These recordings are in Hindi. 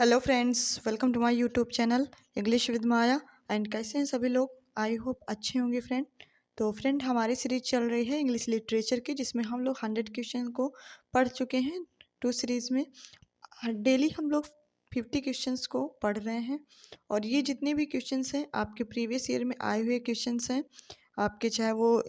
Hello friends, welcome to my YouTube channel English with Maya. And कैसे हैं सभी लोग? आई होप अच्छे होंगे फ्रेंड। तो फ्रेंड, हमारी सीरीज चल रही है इंग्लिश लिटरेचर की, जिसमें हम लोग 100 क्वेश्चन को पढ़ चुके हैं। टू सीरीज में डेली हम लोग 50 क्वेश्चंस को पढ़ रहे हैं। और ये जितने भी क्वेश्चंस हैं आपके प्रीवियस ईयर में आए हुए क्वेश्चंस हैं। आपके चाहे वो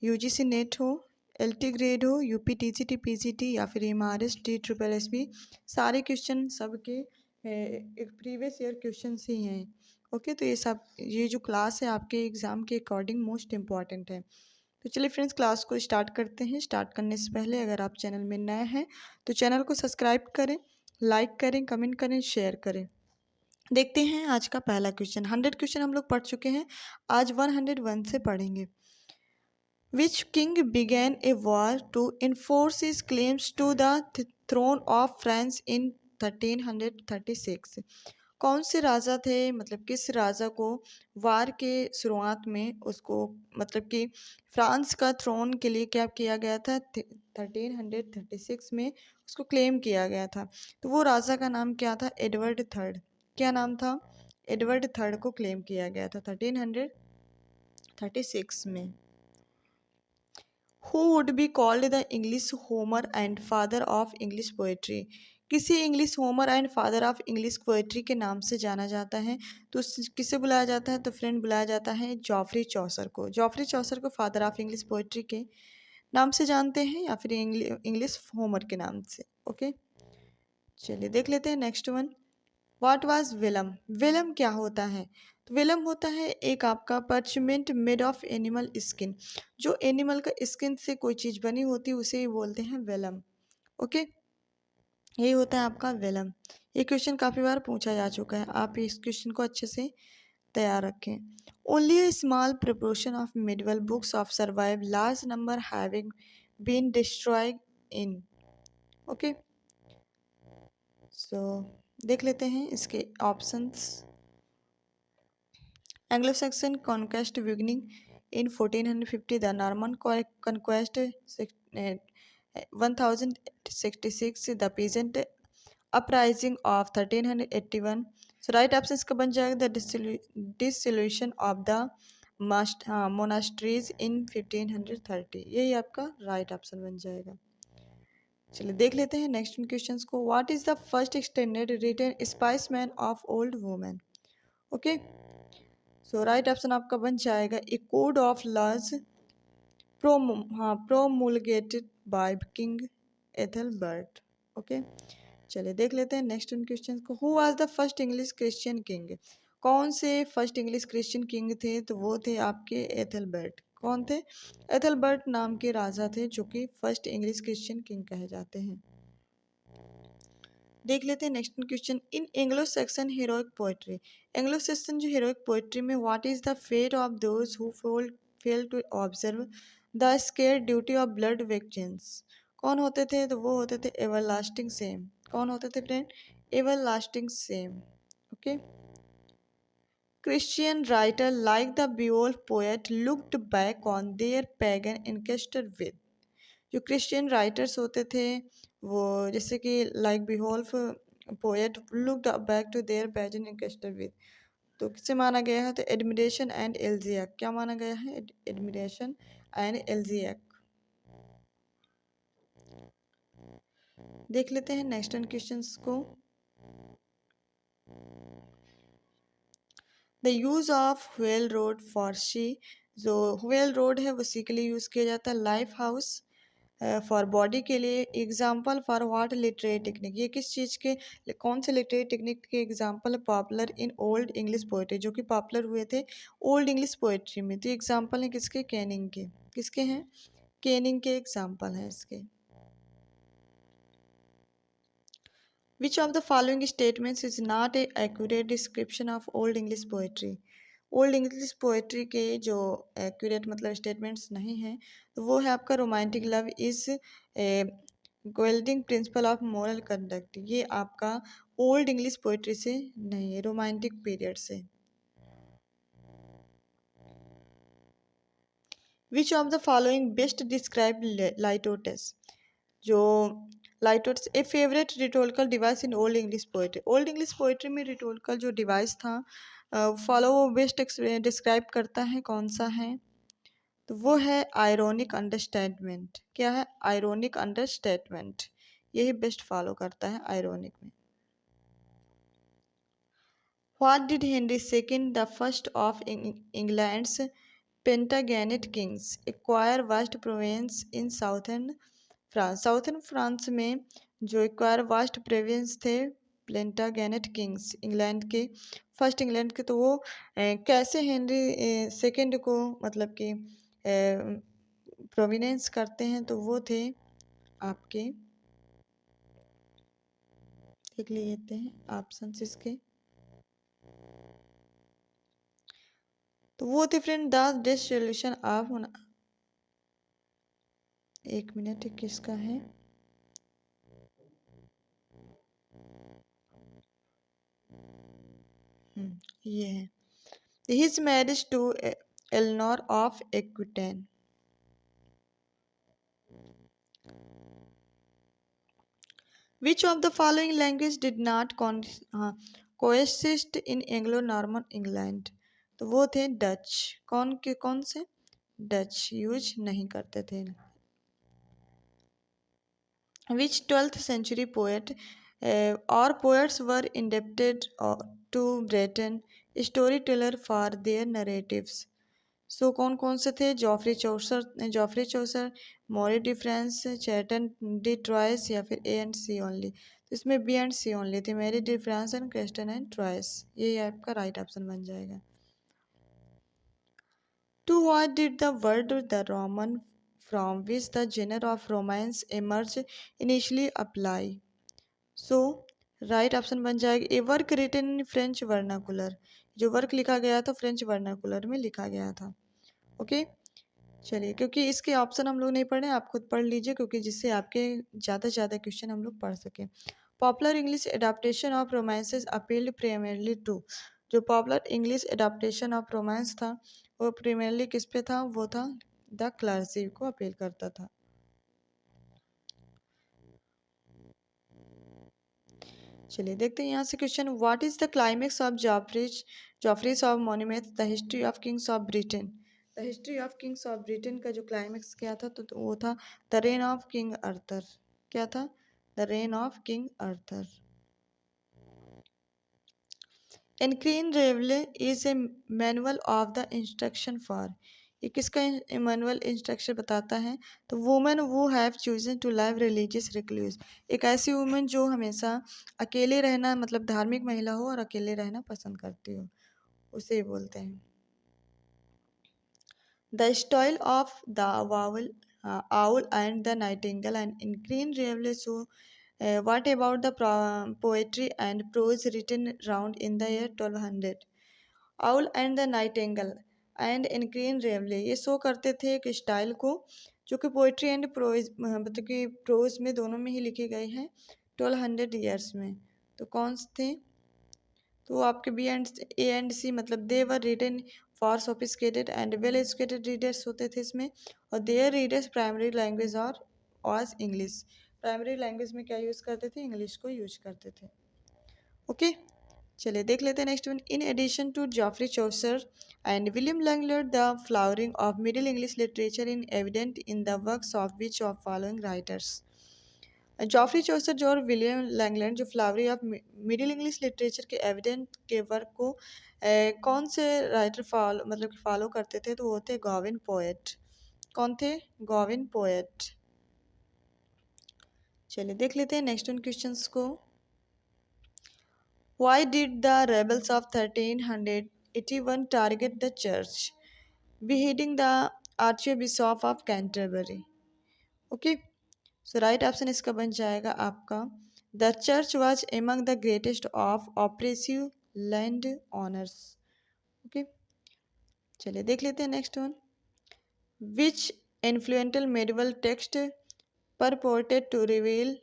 यूजीसी नेट हो, एलटी ग्रेड हो, यूपी टीजीटी पीजीटी या फिर एमआरएस टी ट्रिपल एसबी, सारे क्वेश्चन सबके एक प्रीवियस ईयर क्वेश्चन ही हैं। ओके, तो ये जो क्लास है आपके एग्ज़ाम के अकॉर्डिंग मोस्ट इम्पॉर्टेंट है। तो चलिए फ्रेंड्स, क्लास को स्टार्ट करते हैं। स्टार्ट करने से पहले अगर आप चैनल में नए हैं तो चैनल को सब्सक्राइब करें, लाइक करें, कमेंट करें, शेयर करें। देखते हैं आज का पहला क्वेश्चन। 100 क्वेश्चन हम लोग पढ़ चुके हैं, आज 101 से पढ़ेंगे। Which king began a war to enforce his claims to the throne of France in 1336? कौन से राजा थे, मतलब किस राजा को वार के शुरुआत में उसको मतलब कि फ्रांस का थ्रोन के लिए क्या किया गया था? 1336 में उसको क्लेम किया गया था। तो वो राजा का नाम क्या था? Edward third. क्या नाम था? एडवर्ड थर्ड को क्लेम किया गया था 1336 में। Who would be called the English Homer and father of English poetry? किसे English Homer and father of English poetry के नाम से जाना जाता है? तो किसे बुलाया जाता है? तो फ्रेंड, बुलाया जाता है जॉफरी चौसर को। जॉफरी चौसर को फादर ऑफ इंग्लिश पोएट्री के नाम से जानते हैं या फिर इंग्लिश होमर के नाम से। ओके, चलिए देख लेते हैं next one. What was vellum? Vellum क्या होता है? तो वेलम होता है एक आपका parchment made of animal skin. जो एनिमल का स्किन से कोई चीज़ बनी होती है उसे ही बोलते हैं वेलम। ओके, यही होता है आपका वेलम। ये क्वेश्चन काफ़ी बार पूछा जा चुका है, आप इस क्वेश्चन को अच्छे से तैयार रखें। Only a small proportion of medieval books of survive, large number having been destroyed in. Okay, so देख लेते हैं इसके options. Anglo-Saxon conquest beginning in 1450, the Norman conquest 1066, the peasant uprising of 1381। So right option इसका बन जाएगा the dissolution of the monasteries in 1530। यही आपका राइट ऑप्शन बन जाएगा। चलिए देख लेते हैं नेक्स्ट क्वेश्चन को। What is the first extended written specimen of old women? Okay, so right option आपका बन जाएगा a code of laws promulgated by king Ethelbert. Okay, चलिए देख लेते हैं नेक्स्ट उन क्वेश्चन को। Who was the first English Christian king? कौन से फर्स्ट इंग्लिश क्रिश्चियन किंग थे? तो वो थे आपके एथलबर्ट। कौन थे? एथलबर्ट नाम के राजा थे जो कि फर्स्ट इंग्लिश क्रिश्चियन किंग कहे जाते हैं। देख लेते हैं next question. In Anglo Saxon heroic poetry, Anglo Saxon जो हीरोइक पोएट्री में what is the fate of those who fail to observe the sacred duty of blood vengeance? कौन होते थे? तो वो होते थे एवरलास्टिंग सेम। कौन होते थे friend? Everlasting shame. Okay, Christian writer like the Beowulf poet looked back on their pagan ancestor with. जो क्रिश्चियन राइटर्स होते थे वो, जैसे कि like Beowulf poet looked back to their pagan ancestor with, तो किससे माना गया है? तो एडमिरेशन एंड एल्जियक। क्या माना गया है? Admiration and elegiac. देख लेते हैं नेक्स्ट क्वेश्चंस को। The use of whale road for sea, जो व्हेल रोड है वो सी के लिए यूज़ किया जाता है। लाइफ हाउस फॉर बॉडी के लिए। Example for what literary technique, ये किस चीज़ के, कौन से लिटरेरी टेक्निक के एग्जाम्पल है? Popular in old English poetry, जो कि पॉपुलर हुए थे ओल्ड इंग्लिश पोएट्री में। तो एग्जाम्पल है किसके? कैनिंग के। किसके हैं? कैनिंग के एग्जाम्पल हैं इसके। Which of the following statements is not a accurate description of old English poetry? Old English poetry के जो एक्यूरेट मतलब स्टेटमेंट्स नहीं हैं, तो वो है आपका romantic love is Golding principle of moral conduct. ये आपका ओल्ड इंग्लिश पोएट्री से नहीं है, रोमांटिक पीरियड से। Which of the following best describe litotes? जो light words a favourite rhetorical device in old English poetry. Old English poetry में रिटोरिकल जो डिवाइस था फॉलो वो बेस्ट डिस्क्राइब करता है, कौन सा है? तो वो है आयरोनिक अंडरस्टैटमेंट। क्या है? आयरोनिक अंडरस्टैटमेंट, यही बेस्ट फॉलो करता है आयरोनिक में। What did Henry second the first of England's Plantagenet kings acquire vast province in southern France? Southern France में जो एक्वायर वास्ट प्रोविंस थे प्लेंटागेनेट किंग्स इंग्लैंड के, फर्स्ट इंग्लैंड के, तो वो कैसे हेनरी सेकंड को मतलब कि प्रोविनेंस करते हैं? तो वो थे आपके, देख लेते हैं ऑप्शन इसके। तो वो थे friend the dissolution of, एक मिनट, किसका है? ये है his marriage to Eleanor of Aquitaine. Which of the following language did not coexist in Anglo-Norman England? तो वो थे डच। कौन से? डच यूज नहीं करते थे। Which 12th century poet or poets were indebted to Breton storyteller for their narratives? सो कौन कौन से थे? जॉफ्री चौसर, मोरी डी फ्रांस, चैटन डी ट्रॉयस, या फिर ए एंड सी ओनली? तो इसमें बी एंड सी ओनली थी, Marie de France and Chretien and Troyes, ये आपका राइट ऑप्शन बन जाएगा। To what did the word the roman from which the genre of romance emerge initially apply? So right option बन जाएगा a work written in French vernacular. जो वर्क लिखा गया था फ्रेंच वर्नाकुलर में लिखा गया था। ओके चलिए, क्योंकि इसके ऑप्शन हम लोग नहीं पढ़े, आप खुद पढ़ लीजिए, क्योंकि जिससे आपके ज़्यादा से ज़्यादा क्वेश्चन हम लोग पढ़ सकें। Popular English adaptation of romances appealed primarily to. जो popular English adaptation of romance था वो प्राइमरली किस पे था? वो था द क्लर्जी को अपील करता था। चलिए देखते हैं यहाँ से question. What is the climax of Geoffrey's of Monmouth the history of kings of Britain? The history of kings of Britain का जो क्लाइमेक्स क्या था? तो वो था the reign of king Arthur. क्या था? The reign of king Arthur. Ancrene Riwle is a manual of the instruction for. ये किसका मैनुअल इंस्ट्रक्शन बताता है? तो women who have chosen to live religious recluse. एक ऐसी वुमेन जो हमेशा अकेले रहना, मतलब धार्मिक महिला हो और अकेले रहना पसंद करती हो, उसे बोलते हैं। The style of the vowel owl and the nightingale and in green Reveille. So what about the poetry and prose written round in the year 1200? Owl and the nightingale and Ancrene Riwle ये शो करते थे एक स्टाइल को जो कि पोइट्री एंड प्रोज, मतलब कि प्रोज में दोनों में ही लिखे गए हैं 1200 ईयर्स में। तो कौन से थे? तो आपके B and A and C, मतलब they were written for sophisticated and well educated readers होते थे इसमें, और देयर रीडर्स प्राइमरी लैंग्वेज और वाज इंग्लिश। प्राइमरी लैंग्वेज में क्या यूज़ करते थे? इंग्लिश को यूज करते थे। ओके चलिए देख लेते हैं next one. In addition to Geoffrey Chaucer and William Langland the flowering of middle English literature in evident in the works of which of following writers? Geoffrey Chaucer जो और विलियम लैंगलैंड जो flowery of middle English literature के एविडेंट के वर्क को कौन से राइटर फॉलो करते थे? तो वो थे गॉविन पोएट। कौन थे? गॉविन पोएट। चलिए देख लेते हैं नेक्स्ट वन क्वेश्चंस को। Why did the rebels of 1381 target the church, beheading the Archbishop of Canterbury? Okay, so right option इसका बन जाएगा आपका The church was among the greatest of oppressive land owners. Okay, चलिए देख लेते हैं next one. Which influential medieval text purported to reveal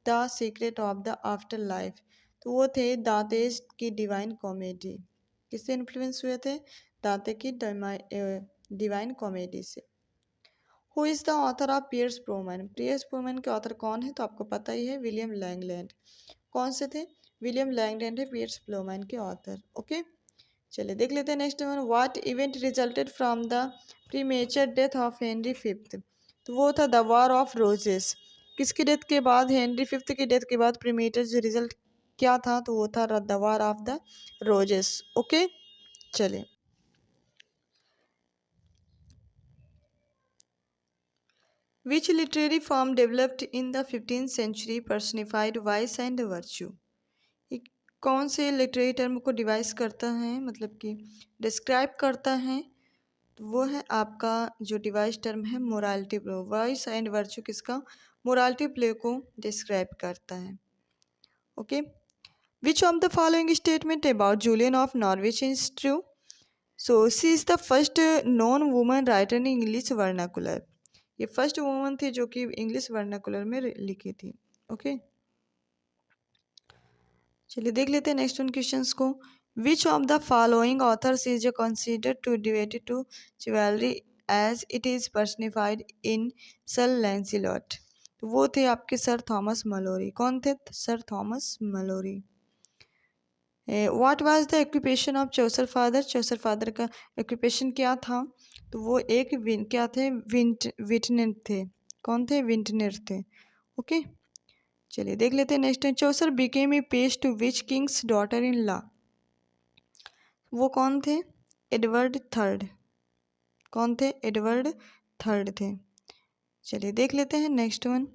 the secret of the after life? तो वो थे दांतेज की डिवाइन कॉमेडी। किससे इन्फ्लुएंस हुए थे? दांते की डिवाइन कॉमेडी से। Who is the author of Piers Plowman? Piers Plowman के ऑथर कौन है? तो आपको पता ही है, विलियम लैंगलैंड। कौन से थे? विलियम लैंगलैंड है पियर्स पुमैन के ऑथर। ओके, चलिए देख लेते हैं next one. What event resulted from the premature death of Henry fifth? तो वो था द वॉर ऑफ रोजेस। किसकी डेथ के बाद? हेनरी फिफ्थ की डेथ के बाद प्रीमेचर जो रिजल्ट क्या था? तो वो था the war of the roses. Okay, चलिए। Which literary form developed in the 15th century personified vice and virtue? ये कौन से लिटरेरी टर्म को डिवाइस करता है, मतलब कि डिस्क्राइब करता है? तो वो है आपका जो डिवाइस टर्म है morality play. Vice and virtue किसका? मोरालिटी प्ले को डिस्क्राइब करता है। Okay, which of the following statement about Julian of Norwich is true? So she is the first known woman writer in English vernacular. ये फर्स्ट वुमन थी जो कि इंग्लिश वर्नाकुलर में लिखी थी। ओके, चलिए देख लेते हैं नेक्स्ट वन क्वेश्चंस को। Which of the following authors is considered to devoted to chivalry as it is personified in sir Lancelot? तो वो थे आपके सर थॉमस मलोरी। कौन थे? Sir Thomas Malory. What was the occupation of Chaucer father? Chaucer father का ऑक्यूपेशन क्या था? तो वो एक क्या थे? विंटनर थे। कौन थे? विंटनर थे। ओके, चलिए देख लेते हैं next. Chaucer became a page to which king's daughter in law? वो कौन थे? Edward third. कौन थे? एडवर्ड थर्ड थे। चलिए देख लेते हैं next one.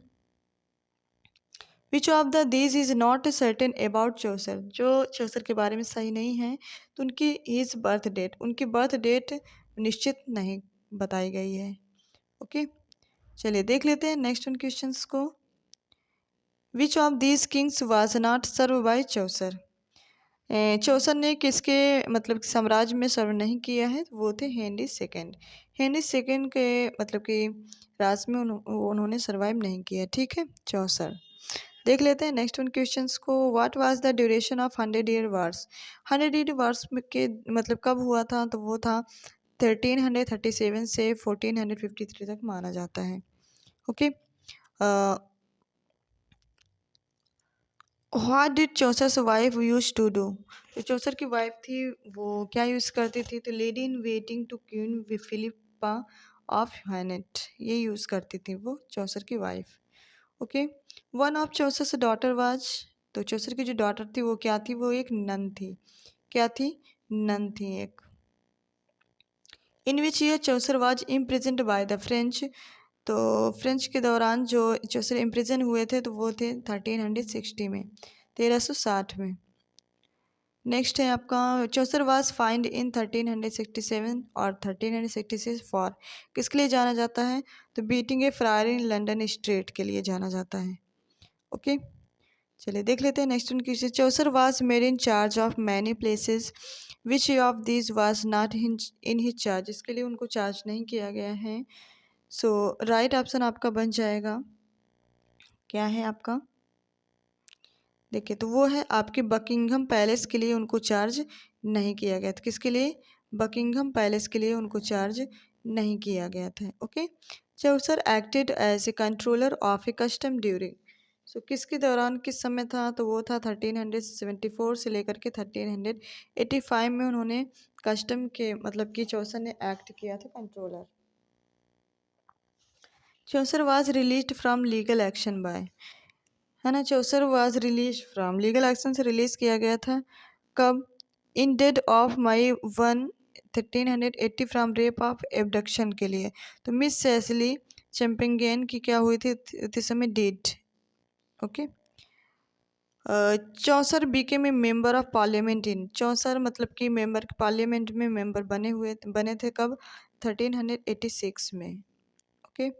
Which of the these is not certain about Chaucer? जो चौसर के बारे में सही नहीं है, तो उनकी हिज बर्थ डेट, उनकी बर्थ डेट निश्चित नहीं बताई गई है। ओके, चलिए देख लेते हैं नेक्स्ट वन क्वेश्चंस को। Which of these kings was not serve by Chaucer? Chaucer ने किसके मतलब साम्राज्य में सर्व नहीं किया है? वो थे हेनरी सेकेंड। हेनरी सेकेंड के मतलब कि राज में उन्होंने सर्वाइव नहीं किया। ठीक है, चौसर। देख लेते हैं नेक्स्ट वन क्वेश्चंस को। What was the duration of 100 year wars? 100 year wars के मतलब कब हुआ था? तो वो था 1337 से 1453 तक माना जाता है। Okay, what did Chaucer's wife use to do? जो चौसर की वाइफ थी वो क्या यूज़ करती थी? तो lady in waiting to queen Philippa of Hainault, ये यूज़ करती थी वो चौसर की wife. Okay, one of Chaucer's daughter was? तो चौसर की जो डॉटर थी वो क्या थी? वो एक नन थी। क्या थी? नन थी एक। In which year Chaucer was imprisoned by the French? तो फ्रेंच के दौरान जो चौसर इम्प्रिजन हुए थे तो वो थे 1360 में, 1360 में। नेक्स्ट है आपका चौसर वाज फाइंड इन 1367 और 1366 फॉर, किसके लिए जाना जाता है? तो beating A fryer in London street के लिए जाना जाता है। ओके, चलिए देख लेते हैं next one question. Chaucer was made in charge of many places, which of this was not in his charge? इसके लिए उनको चार्ज नहीं किया गया है। सो राइट ऑप्शन आपका बन जाएगा, क्या है आपका? देखिए, तो वो है आपके बकिंघम पैलेस के लिए उनको चार्ज नहीं किया गया था। किसके लिए? बकिंघम पैलेस के लिए उनको चार्ज नहीं किया गया था। Okay, Chaucer acted as a controller of a custom during? So किसके दौरान, किस समय था? तो वो था 1374 से लेकर के 1385 में उन्होंने कस्टम के मतलब कि चौसर ने एक्ट किया था controller. Chaucer was released from legal action by? है ना, Chaucer was release from legal action से रिलीज किया गया था। कब? In deed of May 1 1380 from rape of abduction के लिए। तो मिस सेसिली चैम्पियन की क्या हुई थी इस समय? Deed. Okay, Chaucer became a member of parliament in? Chaucer मतलब कि मेंबर पार्लियामेंट में मेंबर बने थे कब? 1386 में। ओके,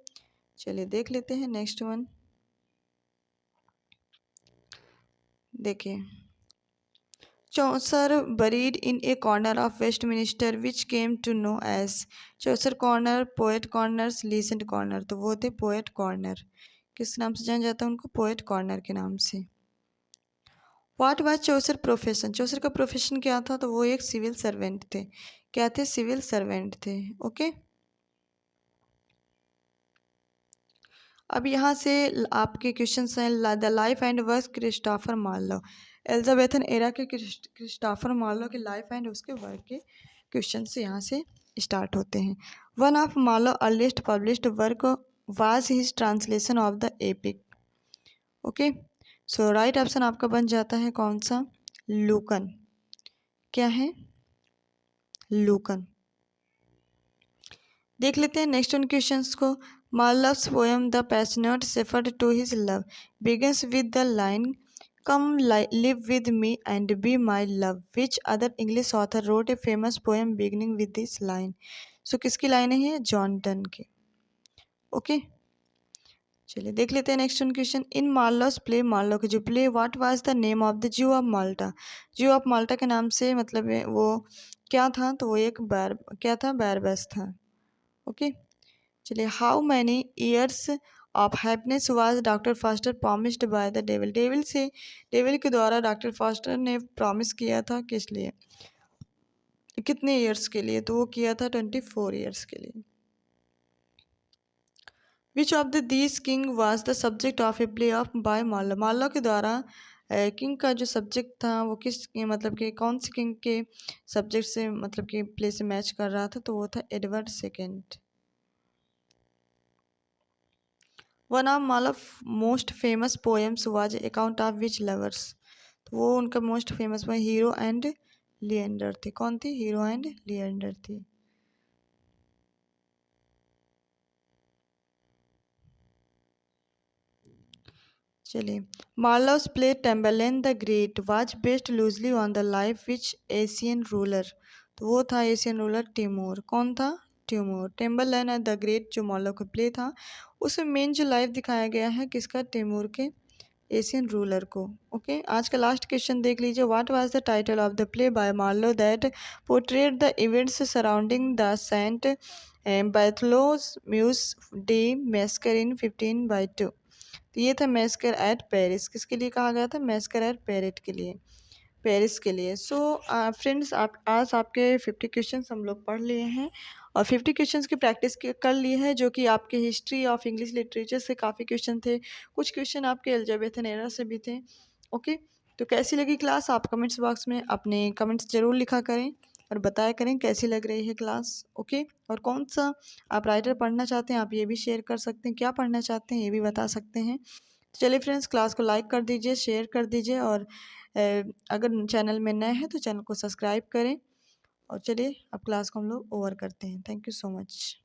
चलिए देख लेते हैं नेक्स्ट वन। देखिए, Chaucer buried in a corner of Westminster which came to know as? Chaucer corner, poet corner, legend corner? तो वो थे पोएट कॉर्नर। किस नाम से जाना जाता है उनको? पोएट कॉर्नर के नाम से। What was Chaucer profession? Chaucer का प्रोफेशन क्या था? तो वो एक सिविल सर्वेंट थे। क्या थे? सिविल सर्वेंट थे। ओके, अब यहाँ से आपके क्वेश्चंस हैं the life and work Christopher Marlowe. Elizabethan era के क्रिस्टोफर मार्लो के लाइफ एंड उसके वर्क के क्वेश्चन से यहाँ से स्टार्ट होते हैं। One of Marlowe earliest published work was his translation of the epic. Okay, so right option आपका बन जाता है कौन सा? लूकन। क्या है? लूकन। देख लेते हैं नेक्स्ट उन क्वेश्चंस को। Marlowe's poem the passionate shepherd to his love begins with the line come live with me and be my love. Which other English author wrote a famous poem beginning with this line? So किसकी लाइनें हैं? जॉन डन की। ओके, चलिए देख लेते हैं नेक्स्ट क्वेश्चन। इन मार्लोस प्ले, मार्लो के जो play, what was the name of the zoo of Malta? Zoo of माल्टा के नाम से मतलब वो क्या था? तो वो एक क्या था? बैरबस था। ओके, चलिए how many years of happiness was doctor faster promised by the devil? Devil के द्वारा डॉक्टर फास्टर ने प्रॉमिस किया था किस लिए? कितने ईयर्स के लिए? तो वो किया था 24 ईयर्स के लिए। Which of the these king was the subject of a play of by Marlowe? Marlowe के द्वारा किंग का जो सब्जेक्ट था वो किस मतलब कि कौन से किंग के सब्जेक्ट से मतलब कि प्ले से मैच कर रहा था? तो वो था Edward second. One of Marlowe most famous poems was account of which lovers? तो वो उनका most famous poem Hero and Leander थी। कौन थी? हीरो एंड लिएंडर थी। चलिए, Marlowe's play Tamburlaine the great was based loosely on the life which Asian ruler? तो वो था एशियन रूलर टिमूर। कौन था? Timur. Tamburlaine and the great जो मार्लो का प्ले था उसमें मेन जो लाइफ दिखाया गया है किसका? टिमूर के, एशियन रूलर को। ओके, आज का लास्ट क्वेश्चन देख लीजिए। What was the title of the play by Marlowe that portrait the events surrounding the Saint Bartholomew's day massacre in 15/2? तो ये था मैस्कर एट पेरिस। किसके लिए कहा गया था? मैस्कर एट पेरिट के लिए, पेरिस के लिए। सो फ्रेंड्स, आप आज आपके 50 क्वेश्चंस हम लोग पढ़ लिए हैं और 50 क्वेश्चंस की प्रैक्टिस कर ली है, जो कि आपके हिस्ट्री ऑफ इंग्लिश लिटरेचर से काफ़ी क्वेश्चन थे, कुछ क्वेश्चन आपके एल्जेब्रा एरर से भी थे। ओके, तो कैसी लगी क्लास? आप कमेंट्स बॉक्स में अपने कमेंट्स ज़रूर लिखा करें और बताया करें कैसी लग रही है क्लास। ओके, और कौन सा आप राइटर पढ़ना चाहते हैं आप ये भी शेयर कर सकते हैं, क्या पढ़ना चाहते हैं ये भी बता सकते हैं। तो चलिए फ्रेंड्स, क्लास को लाइक कर दीजिए, शेयर कर दीजिए और अगर चैनल में नए हैं तो चैनल को सब्सक्राइब करें। और चलिए अब क्लास को हम लोग ओवर करते हैं। Thank you so much.